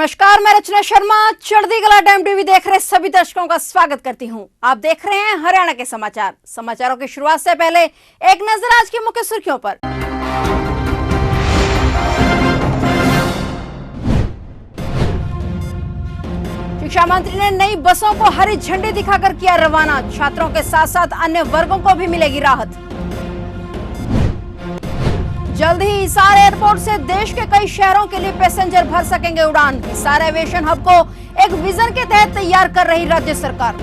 नमस्कार, मैं रचना शर्मा चढ़ती कला टाइम टीवी देख रहे सभी दर्शकों का स्वागत करती हूं। आप देख रहे हैं हरियाणा के समाचारों की शुरुआत से पहले एक नजर आज की मुख्य सुर्खियों पर। शिक्षा मंत्री ने नई बसों को हरी झंडी दिखाकर किया रवाना। छात्रों के साथ साथ अन्य वर्गों को भी मिलेगी राहत। जल्द ही हिसार एयरपोर्ट से देश के कई शहरों के लिए पैसेंजर भर सकेंगे उड़ान। हिसार एविएशन हब को एक विजन के तहत तैयार कर रही राज्य सरकार।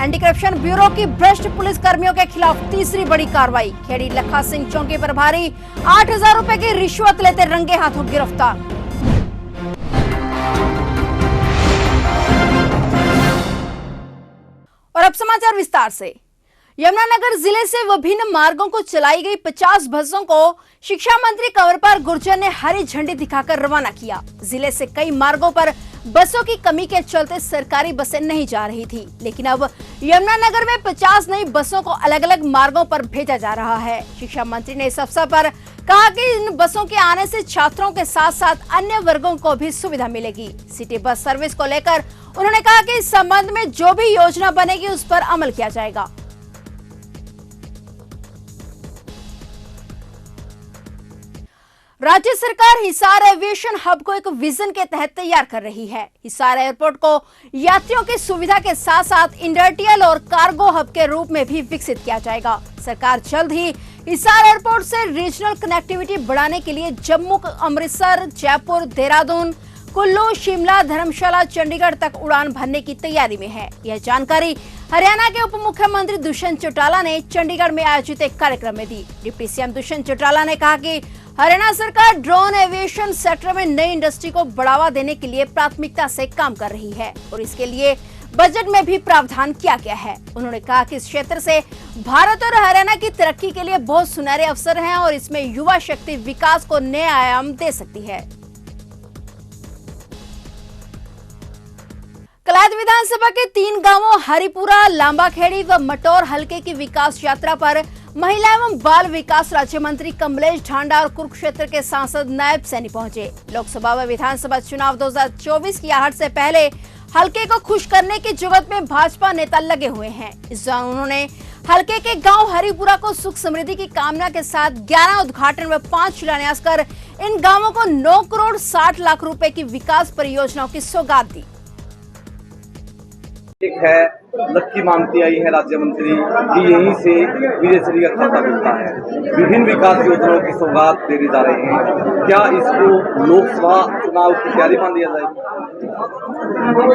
एंटी करप्शन ब्यूरो की भ्रष्ट पुलिस कर्मियों के खिलाफ तीसरी बड़ी कार्रवाई। खेड़ी लखा सिंह चौकी प्रभारी 8,000 रुपए की रिश्वत लेते रंगे हाथों गिरफ्तार। और अब समाचार विस्तार से। यमुनानगर जिले से विभिन्न मार्गों को चलाई गई 50 बसों को शिक्षा मंत्री कंवरपाल गुर्जर ने हरी झंडी दिखाकर रवाना किया। जिले से कई मार्गों पर बसों की कमी के चलते सरकारी बसें नहीं जा रही थी, लेकिन अब यमुनानगर में 50 नई बसों को अलग अलग मार्गों पर भेजा जा रहा है। शिक्षा मंत्री ने इस अवसर पर कहा कि इन बसों के आने से छात्रों के साथ साथ अन्य वर्गों को भी सुविधा मिलेगी। सिटी बस सर्विस को लेकर उन्होंने कहा कि इस संबंध में जो भी योजना बनेगी उस पर अमल किया जाएगा। राज्य सरकार हिसार एविएशन हब को एक विजन के तहत तैयार कर रही है। हिसार एयरपोर्ट को यात्रियों की सुविधा के साथ साथ इंडस्ट्रियल और कार्गो हब के रूप में भी विकसित किया जाएगा। सरकार जल्द ही हिसार एयरपोर्ट से रीजनल कनेक्टिविटी बढ़ाने के लिए जम्मू, अमृतसर, जयपुर, देहरादून, कुल्लू, शिमला, धर्मशाला, चंडीगढ़ तक उड़ान भरने की तैयारी में है। यह जानकारी हरियाणा के उप मुख्यमंत्री दुष्यंत चौटाला ने चंडीगढ़ में आयोजित एक कार्यक्रम में दी। डिप्टी सीएम दुष्यंत चौटाला ने कहा कि हरियाणा सरकार ड्रोन एविएशन सेक्टर में नई इंडस्ट्री को बढ़ावा देने के लिए प्राथमिकता से काम कर रही है और इसके लिए बजट में भी प्रावधान किया गया है। उन्होंने कहा कि इस क्षेत्र से भारत और हरियाणा की तरक्की के लिए बहुत सुनहरे अवसर हैं और इसमें युवा शक्ति विकास को नए आयाम दे सकती है। कलाद विधानसभा के 3 गांवों हरिपुरा, लांबाखेड़ी व मटौर हलके की विकास यात्रा पर महिला एवं बाल विकास राज्य मंत्री कमलेश ढांडा और कुरुक्षेत्र के सांसद नायब सैनी पहुंचे। लोकसभा व विधानसभा चुनाव 2024 की आहट से पहले हलके को खुश करने की जुगत में भाजपा नेता लगे हुए हैं। इस दौरान उन्होंने हलके के गांव हरिपुरा को सुख समृद्धि की कामना के साथ 11 उद्घाटन व 5 शिलान्यास कर इन गाँवों को 9 करोड़ 60 लाख रुपए की विकास परियोजनाओं की सौगात दी। एक है लक्की मानती आई है राज्य मंत्री कि यहीं से विजय श्री का खाता मिलता है। विभिन्न विकास योजनाओं की सौगात देने जा रहे हैं। क्या इसको लोकसभा चुनाव की तैयारी मान दिया जाएगा?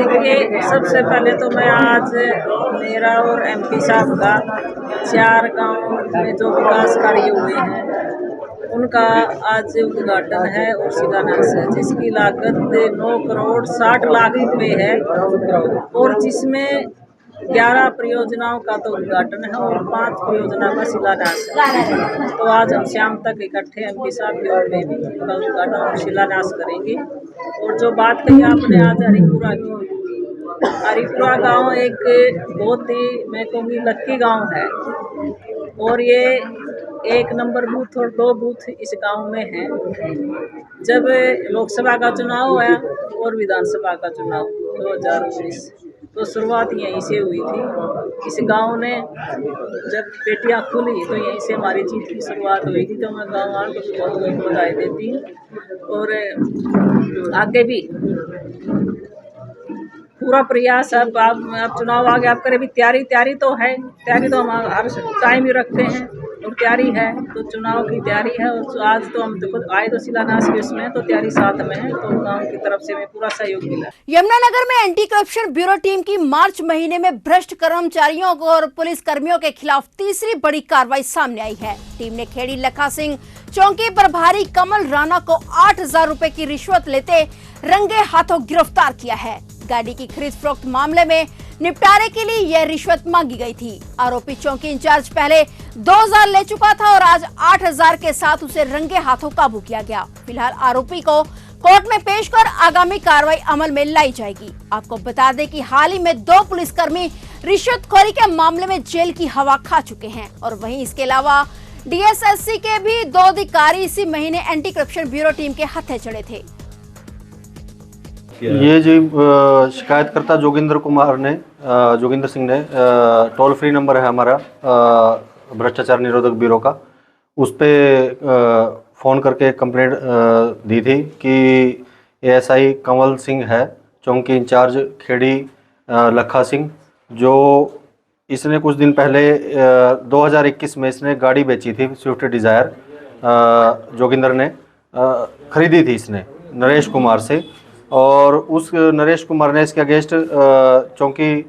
देखिए, सबसे पहले तो मैं आज मेरा और एमपी साहब का 4 गांव में जो विकास कार्य हुए हैं उनका आज उद्घाटन है और शिलान्यास है, जिसकी लागत 9 करोड़ 60 लाख रुपए है और जिसमें 11 परियोजनाओं का तो उद्घाटन है और 5 परियोजना का शिलान्यास है। तो आज हम शाम तक इकट्ठे एमपी साहब के और में भी उनका उद्घाटन और शिलान्यास करेंगे। और जो बात कही आपने आज हरिपुरा की, हरिपुरा गांव एक बहुत ही, मैं कहूँगी, लक्की गांव है और ये 1 नंबर बूथ और 2 बूथ इस गांव में हैं। जब लोकसभा का चुनाव हुआ और विधानसभा का चुनाव 2019, तो शुरुआत यहीं से हुई थी। इस गांव ने जब पेटियां खुली तो यहीं से हमारी जीत की शुरुआत हुई थी। तो मैं गाँव वालों को बहुत बहुत बधाई देती हूँ और आगे भी पूरा प्रयास। अब चुनाव आगे आप करें भी तैयारी तो है, तैयारी तो हम हर टाइम ही रखते हैं और तैयारी है, तो चुनाव की तैयारी है। और आज तो हम खुद आए तो शिलान्यास के उसमें तो तैयारी साथ में है, तो गांव की तरफ से मैं पूरा सहयोग मिला। यमुनानगर में एंटी करप्शन ब्यूरो टीम की मार्च महीने में भ्रष्ट कर्मचारियों और पुलिस कर्मियों के खिलाफ तीसरी बड़ी कार्रवाई सामने आई है। टीम ने खेड़ी लखा सिंह चौकी प्रभारी कमल राणा को 8,000 रुपए की रिश्वत लेते रंगे हाथों गिरफ्तार किया है। गाड़ी की खरीद फरोख्त मामले में निपटारे के लिए यह रिश्वत मांगी गई थी। आरोपी चौकी इंचार्ज पहले 2,000 ले चुका था और आज 8,000 के साथ उसे रंगे हाथों काबू किया गया। फिलहाल आरोपी को कोर्ट में पेश कर आगामी कार्रवाई अमल में लाई जाएगी। आपको बता दें कि हाल ही में 2 पुलिसकर्मी रिश्वतखोरी के मामले में जेल की हवा खा चुके हैं और वहीं इसके अलावा डीएसएससी के भी 2 अधिकारी इसी महीने एंटी करप्शन ब्यूरो टीम के हत्थे चढ़े थे। किया है? ये जी शिकायतकर्ता जोगिंदर सिंह ने टोल फ्री नंबर है हमारा भ्रष्टाचार निरोधक ब्यूरो का, उस पर फ़ोन करके कंप्लेंट दी थी कि एएसआई कंवल सिंह है, चौकी इंचार्ज खेड़ी लखा सिंह, जो इसने कुछ दिन पहले 2021 में इसने गाड़ी बेची थी स्विफ्ट डिज़ायर, जोगिंदर ने खरीदी थी इसने नरेश कुमार से, और उस नरेश कुमार ने इसके अगेंस्ट चौकी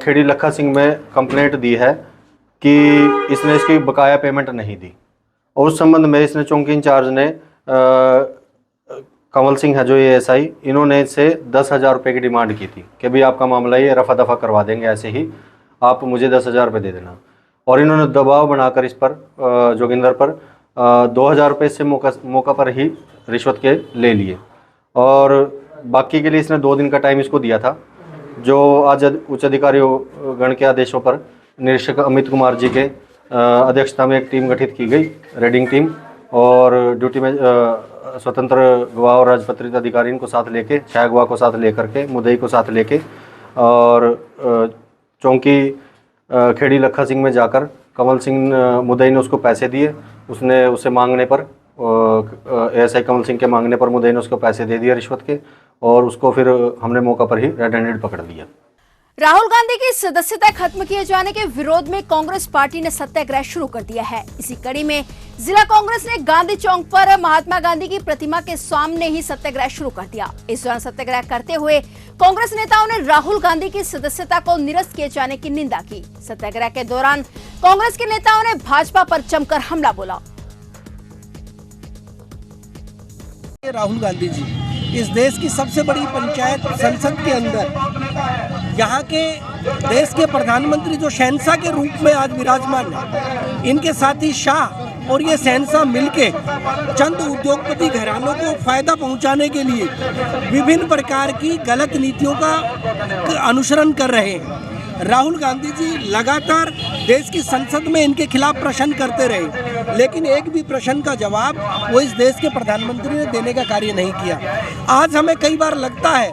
खेड़ी लखा सिंह में कंप्लेंट दी है कि इसने इसकी बकाया पेमेंट नहीं दी, और उस संबंध में इसने चौकी इंचार्ज ने कंवल सिंह है जो ये एएसआई, इन्होंने इससे 10,000 रुपये की डिमांड की थी कि भाई आपका मामला ये रफा दफा करवा देंगे, ऐसे ही आप मुझे 10,000 रुपये दे देना। और इन्होंने दबाव बनाकर इस पर जोगिंदर पर 2,000 रुपये से मौका पर ही रिश्वत के ले लिए, और बाकी के लिए इसने 2 दिन का टाइम इसको दिया था, जो आज उच्च अधिकारियों गण के आदेशों पर निरीक्षक अमित कुमार जी के अध्यक्षता में एक टीम गठित की गई, रेडिंग टीम, और ड्यूटी में स्वतंत्र गवाह और राजपत्रित अधिकारी को साथ लेके, छाया गवाह को साथ लेकर के, मुद्दई को साथ लेके, और चौकी खेड़ी लखा सिंह में जाकर कंवल सिंह मुद्दई ने उसको पैसे दिए, उसने उसे मांगने पर एएसआई कंवल सिंह के मांगने पर मुद्दई ने उसको पैसे दे दिए रिश्वत के, और उसको फिर हमने मौका पर ही रेड हैंडेड पकड़ लिया। राहुल गांधी की सदस्यता खत्म किए जाने के विरोध में कांग्रेस पार्टी ने सत्याग्रह शुरू कर दिया है। इसी कड़ी में जिला कांग्रेस ने गांधी चौक पर महात्मा गांधी की प्रतिमा के सामने ही सत्याग्रह शुरू कर दिया। इस दौरान सत्याग्रह करते हुए कांग्रेस नेताओं ने राहुल गांधी की सदस्यता को निरस्त किए जाने की निंदा की। सत्याग्रह के दौरान कांग्रेस के नेताओं ने भाजपा पर जमकर हमला बोला। राहुल गांधी जी इस देश की सबसे बड़ी पंचायत संसद के अंदर यहाँ के देश के प्रधानमंत्री जो शहंशाह के रूप में आज विराजमान है, इनके साथी शाह और ये शहंशाह मिलके चंद उद्योगपति घरानों को फायदा पहुंचाने के लिए विभिन्न प्रकार की गलत नीतियों का अनुसरण कर रहे हैं। राहुल गांधी जी लगातार देश की संसद में इनके खिलाफ प्रश्न करते रहे, लेकिन एक भी प्रश्न का जवाब वो इस देश के प्रधानमंत्री ने देने का कार्य नहीं किया। आज हमें कई बार लगता है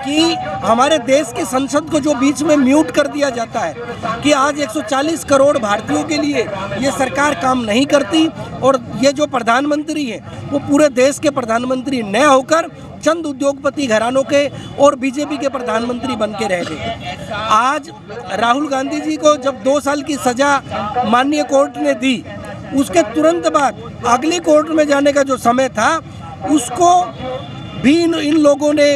कि हमारे देश की संसद को जो बीच में म्यूट कर दिया जाता है कि आज 140 करोड़ भारतीयों के लिए ये सरकार काम नहीं करती, और ये जो प्रधानमंत्री है वो पूरे देश के प्रधानमंत्री न होकर चंद उद्योगपति घरानों के और बीजेपी के प्रधानमंत्री बन के रह गए। आज राहुल गांधी जी को जब 2 साल की सजा माननीय कोर्ट ने दी, उसके तुरंत बाद अगली कोर्ट में जाने का जो समय था उसको भी इन लोगों ने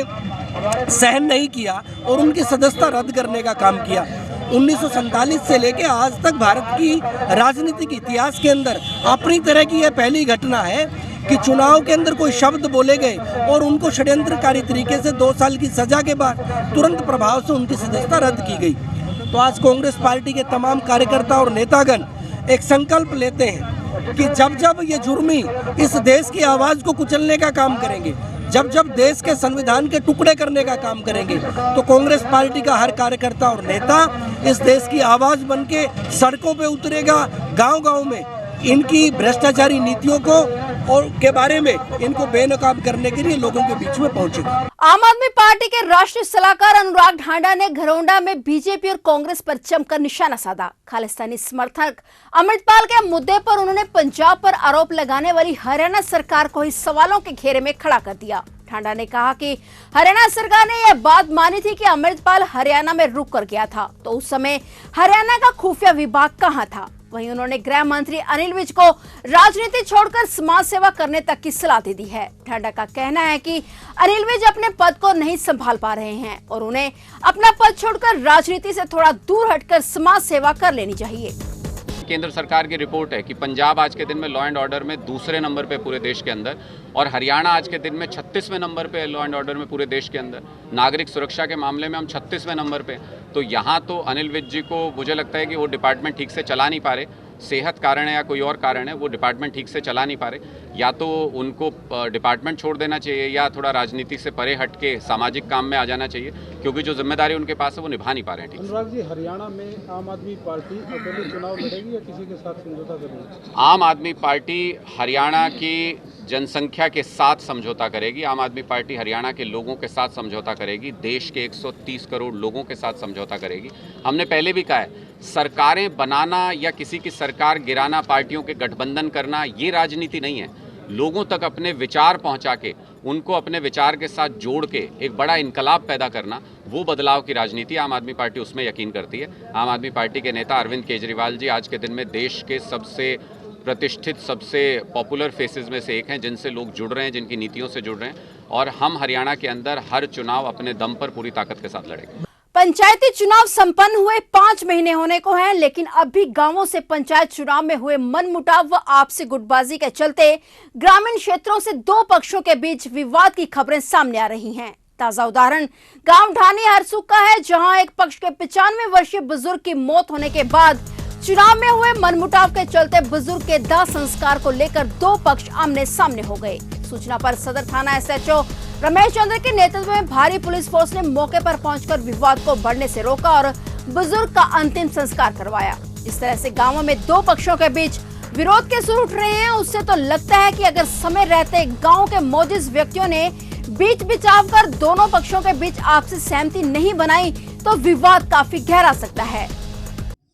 सहन नहीं किया और उनकी सदस्यता रद्द करने का काम किया। 1947 से लेकर आज तक भारत की राजनीतिक इतिहास के अंदर अपनी तरह की यह पहली घटना है कि चुनाव के अंदर कोई शब्द बोले गए और उनको षड्यंत्रकारी तरीके से 2 साल की सजा के बाद तुरंत प्रभाव से उनकी सदस्यता रद्द की गई। तो आज कांग्रेस पार्टी के तमाम कार्यकर्ता और नेतागण एक संकल्प लेते हैं कि जब जब ये जुर्मी इस देश की आवाज़ को कुचलने का काम करेंगे, जब जब देश के संविधान के टुकड़े करने का काम करेंगे, तो कांग्रेस पार्टी का हर कार्यकर्ता और नेता इस देश की आवाज़ बन के सड़कों पे उतरेगा, गांव-गांव में इनकी भ्रष्टाचारी नीतियों को और के बारे में इनको बेनकाब करने के लिए लोगों के बीच में पहुंचेगा। आम आदमी पार्टी के राष्ट्रीय सलाहकार अनुराग ढांडा ने घरौंडा में बीजेपी और कांग्रेस पर जमकर निशाना साधा। खालिस्तानी समर्थक अमृतपाल के मुद्दे पर उन्होंने पंजाब पर आरोप लगाने वाली हरियाणा सरकार को ही सवालों के घेरे में खड़ा कर दिया। ढांडा ने कहा कि हरियाणा सरकार ने यह बात मानी थी कि अमृतपाल हरियाणा में रुक कर गया था, तो उस समय हरियाणा का खुफिया विभाग कहां था। वहीं उन्होंने गृह मंत्री अनिल विज को राजनीति छोड़कर समाज सेवा करने तक की सलाह दे दी है। ढांडा का कहना है कि अनिल विज अपने पद को नहीं संभाल पा रहे हैं और उन्हें अपना पद छोड़कर राजनीति से थोड़ा दूर हटकर समाज सेवा कर लेनी चाहिए। केंद्र सरकार की रिपोर्ट है कि पंजाब आज के दिन में लॉ एंड ऑर्डर में 2 नंबर पे पूरे देश के अंदर, और हरियाणा आज के दिन में 36वें नंबर पे लॉ एंड ऑर्डर में पूरे देश के अंदर। नागरिक सुरक्षा के मामले में हम 36वें नंबर पे। तो यहाँ तो अनिल विज जी को मुझे लगता है कि वो डिपार्टमेंट ठीक से चला नहीं पा रहे, सेहत कारण है या कोई और कारण है, वो डिपार्टमेंट ठीक से चला नहीं पा रहे। या तो उनको डिपार्टमेंट छोड़ देना चाहिए या थोड़ा राजनीति से परे हट के सामाजिक काम में आ जाना चाहिए, क्योंकि जो जिम्मेदारी उनके पास है वो निभा नहीं पा रहे हैं। अनुराग जी, हरियाणा में आम आदमी पार्टी अकेले चुनाव लड़ेगी या किसी के साथ समझौता करेगी? आम आदमी पार्टी हरियाणा की जनसंख्या के साथ समझौता करेगी, आम आदमी पार्टी हरियाणा के लोगों के साथ समझौता करेगी, देश के 130 करोड़ लोगों के साथ समझौता करेगी। हमने पहले भी कहा है, सरकारें बनाना या किसी की सरकार गिराना, पार्टियों के गठबंधन करना, ये राजनीति नहीं है। लोगों तक अपने विचार पहुंचा के, उनको अपने विचार के साथ जोड़ के एक बड़ा इनकलाब पैदा करना, वो बदलाव की राजनीति आम आदमी पार्टी उसमें यकीन करती है। आम आदमी पार्टी के नेता अरविंद केजरीवाल जी आज के दिन में देश के सबसे प्रतिष्ठित, सबसे पॉपुलर फेसेस में से एक हैं, जिनसे लोग जुड़ रहे हैं, जिनकी नीतियों से जुड़ रहे हैं, और हम हरियाणा के अंदर हर चुनाव अपने दम पर पूरी ताकत के साथ लड़ेंगे। पंचायती चुनाव संपन्न हुए 5 महीने होने को हैं, लेकिन अब भी गांवों से पंचायत चुनाव में हुए मनमुटाव व आपसी गुटबाजी के चलते ग्रामीण क्षेत्रों से दो पक्षों के बीच विवाद की खबरें सामने आ रही हैं। ताजा उदाहरण गांव ढानी हरसुख का है, जहां एक पक्ष के 95 वर्षीय बुजुर्ग की मौत होने के बाद चुनाव में हुए मनमुटाव के चलते बुजुर्ग के दाह संस्कार को लेकर दो पक्ष आमने सामने हो गए। सूचना पर सदर थाना SHO रमेश चंद्र के नेतृत्व में भारी पुलिस फोर्स ने मौके पर पहुंचकर विवाद को बढ़ने से रोका और बुजुर्ग का अंतिम संस्कार करवाया। इस तरह से गांवों में दो पक्षों के बीच विरोध के सुर उठ रहे हैं। उससे तो लगता है कि अगर समय रहते गांव के मौजूद व्यक्तियों ने बीच बिचाव कर दोनों पक्षों के बीच आपसी सहमति नहीं बनाई तो विवाद काफी गहरा सकता है।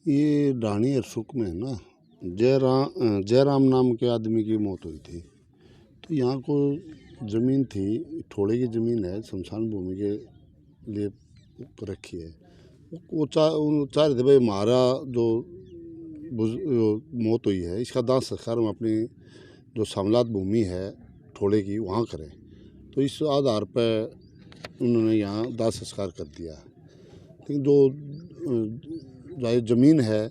ये ढाणी हरसुख में है ना, जयराम नाम के आदमी की मौत हुई थी। तो यहाँ को ज़मीन थी, थोड़े की ज़मीन है, शमशान भूमि के लिए रखी है। वो चाह रहे थे भाई हमारा जो मौत हुई है इसका दाह संस्कार हम अपनी जो समलात भूमि है थोड़े की वहाँ करें। तो इस आधार पर उन्होंने यहाँ दाह संस्कार कर दिया। लेकिन जो ज़मीन है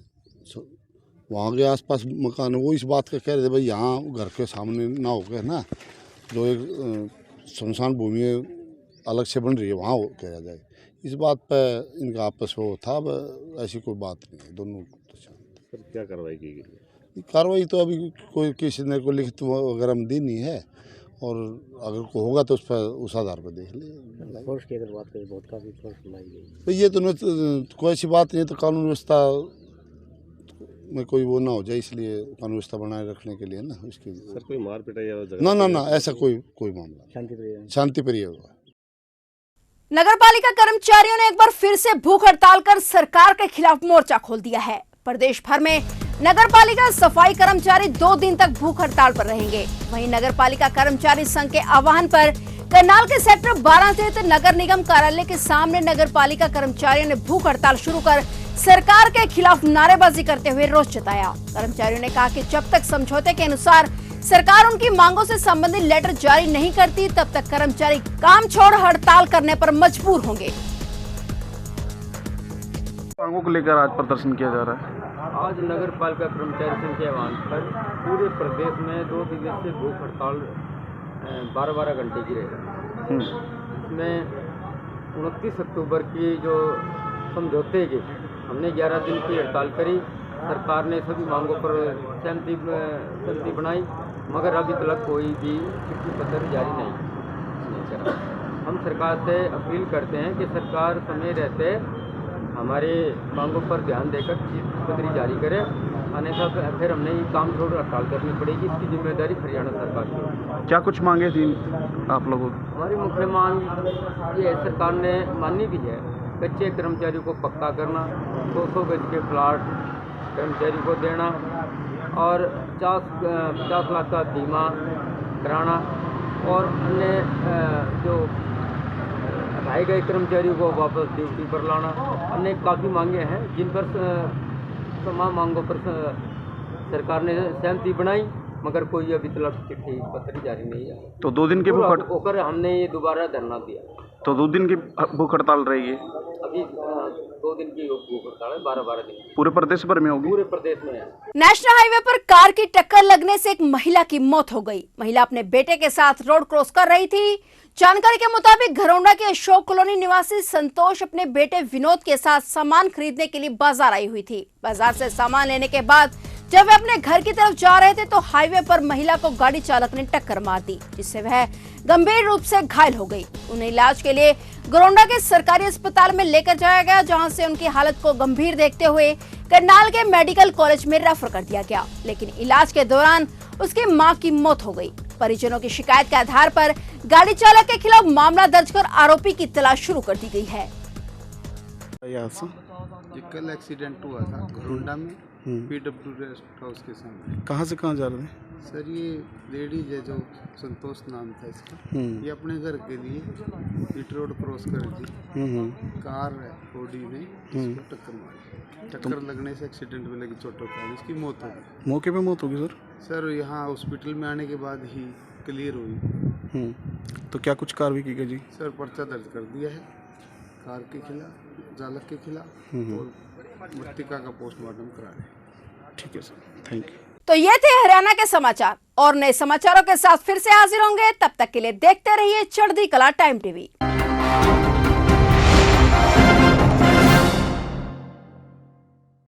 वहाँ के आसपास मकान है, वो इस बात का कह रहे थे भाई यहाँ घर के सामने ना हो गए ना, जो एक शमशान भूमि अलग से बन रही है वहाँ कहा जाए। इस बात पर इनका आपस में था। ऐसी कोई बात नहीं है, दोनों सर क्या कार्रवाई की गई? कार्रवाई तो अभी कोई किसी ने कोई लिखित वगैरह में दी नहीं है, और अगर को होगा तो उस आधार पर देख ले। फोर्स की अगर बात करें, बहुत काफ़ी फोर्स लाई गई। तो ये तो कोई ऐसी बात नहीं है, तो कानून व्यवस्था में कोई वो ना हो जाए, इसलिए कानून व्यवस्था बनाए रखने के लिए ना इसकी। सर कोई मार पिटाई ना ऐसा कोई मामला शांति प्रिय होगा। नगरपालिका कर्मचारियों ने एक बार फिर से भूख हड़ताल कर सरकार के खिलाफ मोर्चा खोल दिया है। प्रदेश भर में नगरपालिका सफाई कर्मचारी 2 दिन तक भूख हड़ताल पर रहेंगे। वहीं नगरपालिका कर्मचारी संघ के आह्वान पर करनाल के सेक्टर 12 स्थित नगर निगम कार्यालय के सामने नगरपालिका कर्मचारियों ने भूख हड़ताल शुरू कर सरकार के खिलाफ नारेबाजी करते हुए रोष जताया। कर्मचारियों ने कहा कि जब तक समझौते के अनुसार सरकार उनकी मांगों से संबंधित लेटर जारी नहीं करती, तब तक कर्मचारी काम छोड़ हड़ताल करने पर मजबूर होंगे। मांगों को लेकर आज प्रदर्शन किया जा रहा है। आज नगर पालिका कर्मचारी संघ के आह्वान पर पूरे प्रदेश में 2 दिवसीय भूख हड़ताल 12-12 घंटे की रहेगी। इसमें 29 अक्टूबर की जो समझौते की हमने 11 दिन की हड़ताल करी। सरकार ने सभी मांगों पर सहमति बनाई, मगर अभी तक कोई भी चिट्ठी पत्र जारी नहीं करा। हम सरकार से अपील करते हैं कि सरकार समय रहते हमारे मांगों पर ध्यान देकर चिट्ठी पत्र जारी करे, अन्यथा फिर हमने ये काम छोड़ हड़ताल करनी पड़ेगी। इसकी जिम्मेदारी हरियाणा सरकार की होगी। क्या कुछ मांगे थी आप लोगों की? हमारी मुख्य मांग ये सरकार ने मानी भी है, कच्चे कर्मचारियों को पक्का करना, 200 गज के प्लाट कर्मचारी को देना और 50 लाख का बीमा कराना और अन्य जो हटाए गए कर्मचारियों को वापस ड्यूटी पर लाना। अन्य काफ़ी मांगे हैं जिन पर तमाम मांगों पर सरकार ने सहमति बनाई, मगर कोई अभी तक चिट्ठी पत्र जारी नहीं है। तो 2 दिन की भूख होकर हमने ये दोबारा धरना दिया। तो 2 दिन की भूख हड़ताल रहेगी। अभी 2 दिन की भूख हड़ताल है, 12-12 दिन पूरे प्रदेश भर में होगी। पूरे प्रदेश में है। नेशनल हाईवे पर कार की टक्कर लगने से एक महिला की मौत हो गई। महिला अपने बेटे के साथ रोड क्रॉस कर रही थी। जानकारी के मुताबिक घरौंडा के अशोक कॉलोनी निवासी संतोष अपने बेटे विनोद के साथ सामान खरीदने के लिए बाजार आई हुई थी। बाजार से सामान लेने के बाद जब वे अपने घर की तरफ जा रहे थे तो हाईवे पर महिला को गाड़ी चालक ने टक्कर मार दी, जिससे वह गंभीर रूप से घायल हो गई। उन्हें इलाज के लिए घरौंडा के सरकारी अस्पताल में लेकर जाया गया, जहां से उनकी हालत को गंभीर देखते हुए करनाल के मेडिकल कॉलेज में रेफर कर दिया गया, लेकिन इलाज के दौरान उसकी मां की मौत हो गई। परिजनों की शिकायत के आधार पर गाड़ी चालक के खिलाफ मामला दर्ज कर आरोपी की तलाश शुरू कर दी गई है। ये कल एक्सीडेंट हुआ था घरोंडा में, PW रेस्ट हाउस के सामने। कहाँ से कहाँ जा रहे थे? सर ये लेडीज है जो संतोष नाम था इसका, ये अपने घर के लिए बीट रोड क्रॉस कर दी, कार ऑडी ने इसको टक्कर मारी। टक्कर लगने से एक्सीडेंट में लगी चोटों का इसकी मौत हो गई। मौके पे मौत होगी सर? सर यहाँ हॉस्पिटल में आने के बाद ही क्लियर हुई। तो क्या कुछ कार्रवाई की गई जी? सर पर्चा दर्ज कर दिया है कार के खिलाफ, चालक के खिलाफ, और मृतिका का पोस्टमार्टम करा रहे हैं। ठीक है सर, थैंक यू। तो ये थे हरियाणा के समाचार और नए समाचारों के साथ फिर से हाजिर होंगे। तब तक के लिए देखते रहिए चढ़ती कला टाइम टीवी।